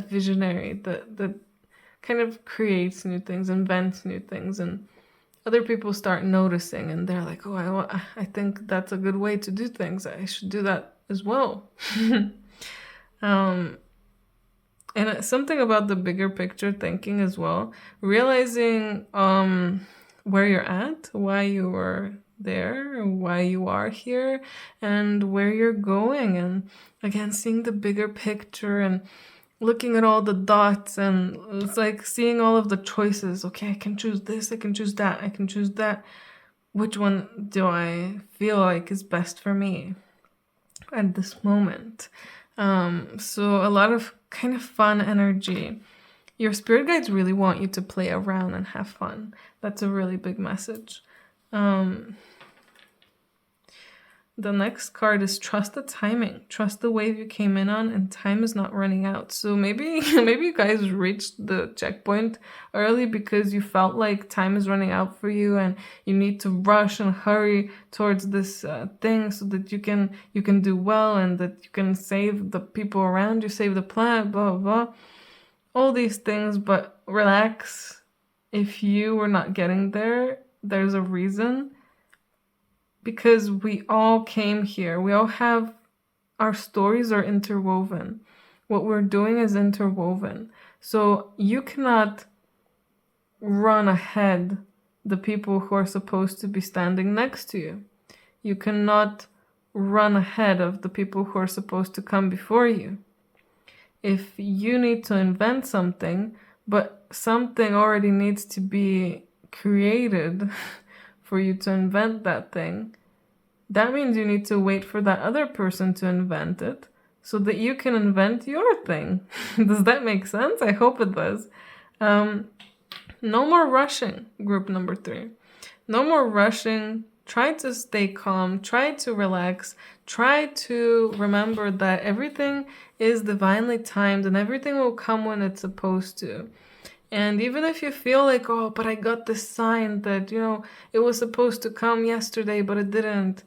visionary that kind of creates new things, invents new things, and other people start noticing, and they're like, oh, I think that's a good way to do things. I should do that as well. And something about the bigger picture thinking as well, realizing where you're at, why you were there, why you are here, and where you're going, and again seeing the bigger picture and looking at all the dots, and it's like seeing all of the choices. Okay, I can choose this, I can choose that, I can choose that. Which one do I feel like is best for me at this moment? So a lot of kind of fun energy. Your spirit guides really want you to play around and have fun. That's a really big message. The next card is trust the timing. Trust the wave you came in on, and time is not running out. So maybe maybe you guys reached the checkpoint early because you felt like time is running out for you, and you need to rush and hurry towards this thing so that you can do well, and that you can save the people around you, save the planet, blah blah blah. All these things, but relax. If you were not getting there, there's a reason. Because we all came here. We all have, our stories are interwoven. What we're doing is interwoven. So you cannot run ahead the people who are supposed to be standing next to you. You cannot run ahead of the people who are supposed to come before you. If you need to invent something, but something already needs to be created for you to invent that thing, that means you need to wait for that other person to invent it so that you can invent your thing. Does that make sense? I hope it does. No more rushing, group number 3. No more rushing. Try to stay calm. Try to relax. Try to remember that everything is divinely timed and everything will come when it's supposed to. And even if you feel like, oh, but I got this sign that, it was supposed to come yesterday, but it didn't.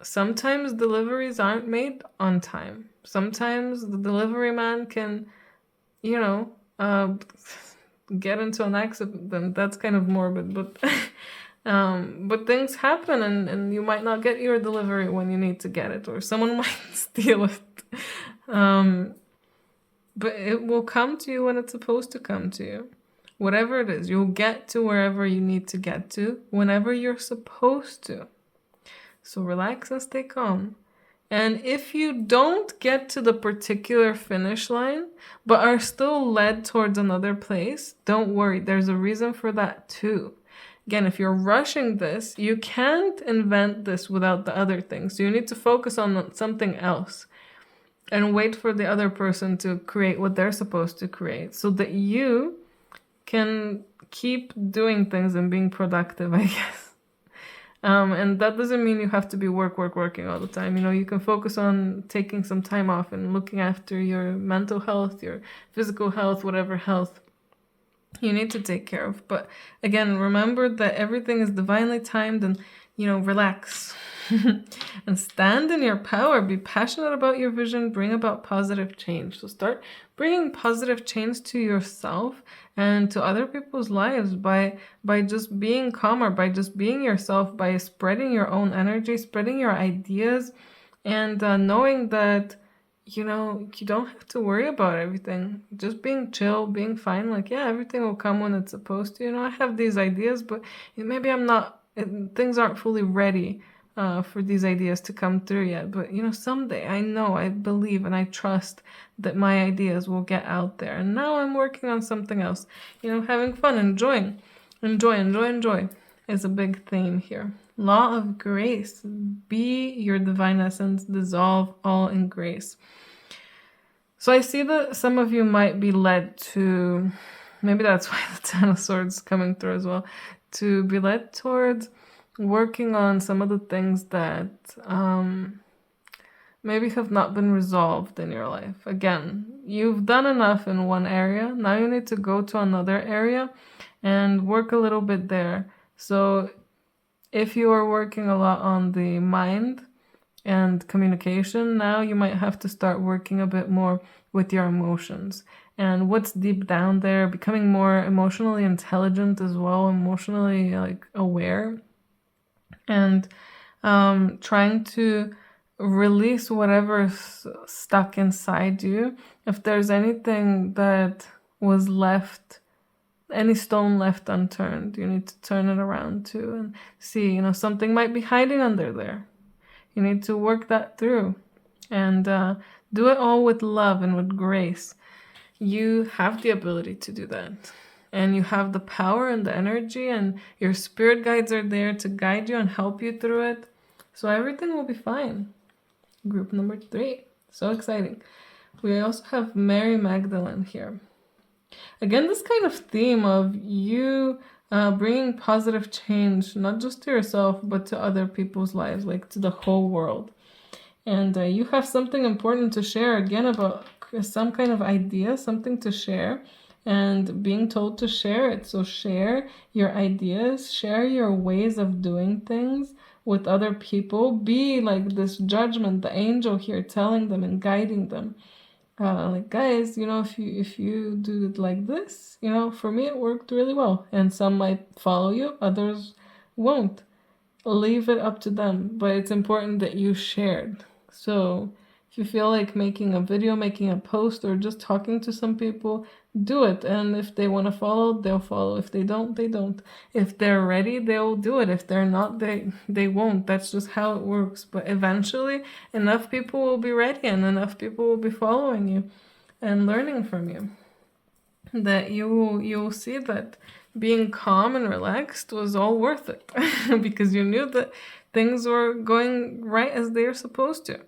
Sometimes deliveries aren't made on time. Sometimes the delivery man can, get into an accident. That's kind of morbid, but things happen, and you might not get your delivery when you need to get it, or someone might steal it. But it will come to you when it's supposed to come to you. Whatever it is, you'll get to wherever you need to get to whenever you're supposed to. So relax and stay calm. And if you don't get to the particular finish line, but are still led towards another place, don't worry. There's a reason for that too. Again, if you're rushing this, you can't invent this without the other thing. So you need to focus on something else and wait for the other person to create what they're supposed to create so that you can keep doing things and being productive, I guess. And that doesn't mean you have to be working all the time. You know, you can focus on taking some time off and looking after your mental health, your physical health, whatever health you need to take care of. But again, remember that everything is divinely timed, and, you know, relax and stand in your power. Be passionate about your vision. Bring about positive change. So start bringing positive change to yourself and to other people's lives by just being calmer, by just being yourself, by spreading your own energy, spreading your ideas, and knowing that, you know, you don't have to worry about everything. Just being chill, being fine. Like, yeah, everything will come when it's supposed to. You know, I have these ideas, but maybe things aren't fully ready for these ideas to come through yet. But, you know, someday I believe, and I trust that my ideas will get out there. And now I'm working on something else. You know, having fun, enjoy is a big theme here. Law of grace. Be your divine essence. Dissolve all in grace. So I see that some of you might be led to, maybe that's why the Ten of Swords is coming through as well, to be led towards working on some of the things that maybe have not been resolved in your life. Again, you've done enough in one area. Now you need to go to another area and work a little bit there. So if you are working a lot on the mind and communication, now you might have to start working a bit more with your emotions and what's deep down there, becoming more emotionally intelligent as well, emotionally like aware, and trying to release whatever's stuck inside you. If there's anything that was left, any stone left unturned, you need to turn it around too and see, you know, something might be hiding under there. You need to work that through and do it all with love and with grace. You have the ability to do that. And you have the power and the energy, and your spirit guides are there to guide you and help you through it. So everything will be fine. Group number 3. So exciting. We also have Mary Magdalene here. Again, this kind of theme of you bringing positive change, not just to yourself, but to other people's lives, like to the whole world. And you have something important to share, again, about some kind of idea, something to share, and being told to share it. So share your ideas, share your ways of doing things with other people. Be like this judgment, the angel here, telling them and guiding them. Like, guys, you know, if you do it like this, you know, for me it worked really well. And some might follow you, others won't. Leave it up to them. But it's important that you shared. So if you feel like making a video, making a post, or just talking to some people, do it. And if they want to follow, they'll follow. If they don't, they don't. If they're ready, they'll do it. If they're not, they won't. That's just how it works. But eventually, enough people will be ready and enough people will be following you and learning from you that you'll see that being calm and relaxed was all worth it because you knew that things were going right as they're supposed to.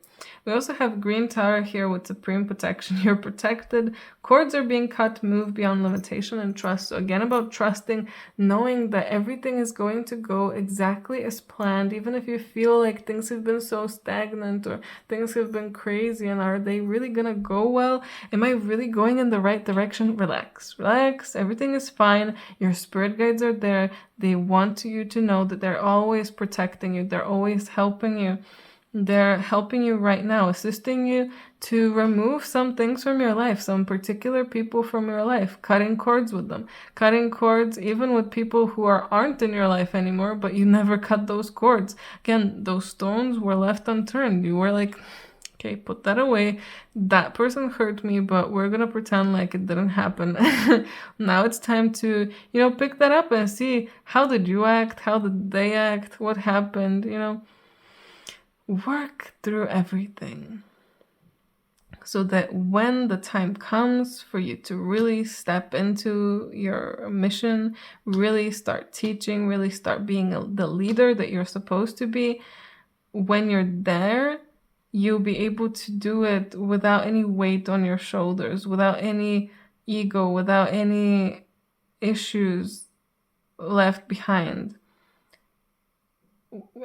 We also have Green Tower here with Supreme Protection. You're protected. Cords are being cut. Move beyond limitation and trust. So again, about trusting, knowing that everything is going to go exactly as planned, even if you feel like things have been so stagnant or things have been crazy, and are they really going to go well? Am I really going in the right direction? Relax. Everything is fine. Your spirit guides are there. They want you to know that they're always protecting you. They're always helping you. They're helping you right now, assisting you to remove some things from your life, some particular people from your life, cutting cords with them, cutting cords even with people who aren't in your life anymore, but you never cut those cords. Again, those stones were left unturned. You were like, okay, put that away. That person hurt me, but we're going to pretend like it didn't happen. Now it's time to, you know, pick that up and see, how did you act? How did they act? What happened? You know, work through everything so that when the time comes for you to really step into your mission, really start teaching, really start being the leader that you're supposed to be, when you're there, you'll be able to do it without any weight on your shoulders, without any ego, without any issues left behind.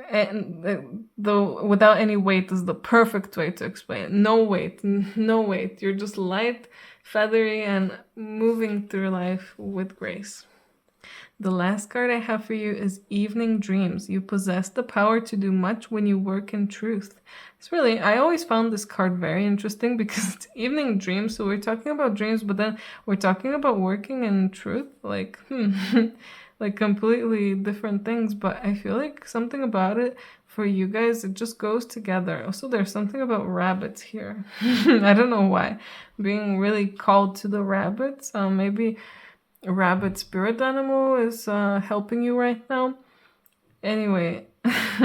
And though without any weight is the perfect way to explain it. No weight, no weight. You're just light, feathery, and moving through life with grace. The last card I have for you is Evening Dreams. You possess the power to do much when you work in truth. It's really, I always found this card very interesting because it's Evening Dreams, so we're talking about dreams, but then we're talking about working in truth. Like, like completely different things, but I feel like something about it for you guys, it just goes together. Also, there's something about rabbits here. I don't know why. Being really called to the rabbits. Maybe a rabbit spirit animal is helping you right now. Anyway,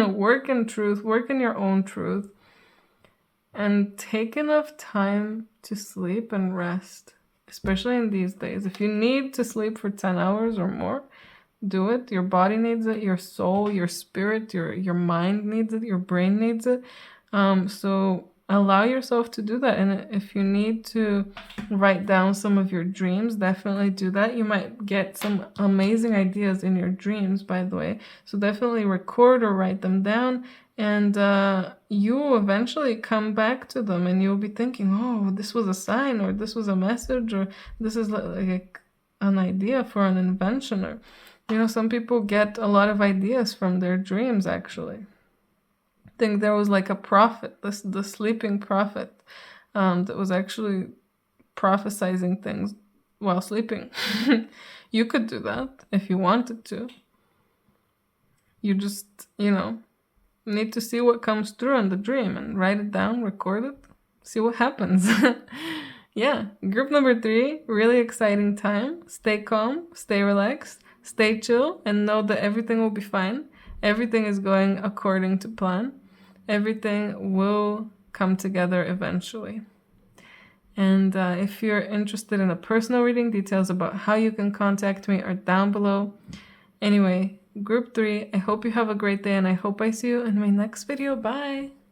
work in truth, work in your own truth, and take enough time to sleep and rest, especially in these days. If you need to sleep for 10 hours or more, do it. Your body needs it, your soul, your spirit, your mind needs it, your brain needs it. So allow yourself to do that. And if you need to write down some of your dreams, definitely do that. You might get some amazing ideas in your dreams, by the way. So definitely record or write them down, and you will eventually come back to them and you'll be thinking, oh, this was a sign, or this was a message, or this is like an idea for an invention. Or some people get a lot of ideas from their dreams, actually. I think there was like a prophet, the sleeping prophet, that was actually prophesizing things while sleeping. You could do that if you wanted to. You just, need to see what comes through in the dream and write it down, record it, see what happens. Yeah, group number 3, really exciting time. Stay calm, stay relaxed, stay chill, and know that everything will be fine. Everything is going according to plan. Everything will come together eventually. And if you're interested in a personal reading, details about how you can contact me are down below. Anyway, group 3, I hope you have a great day, and I hope I see you in my next video. Bye!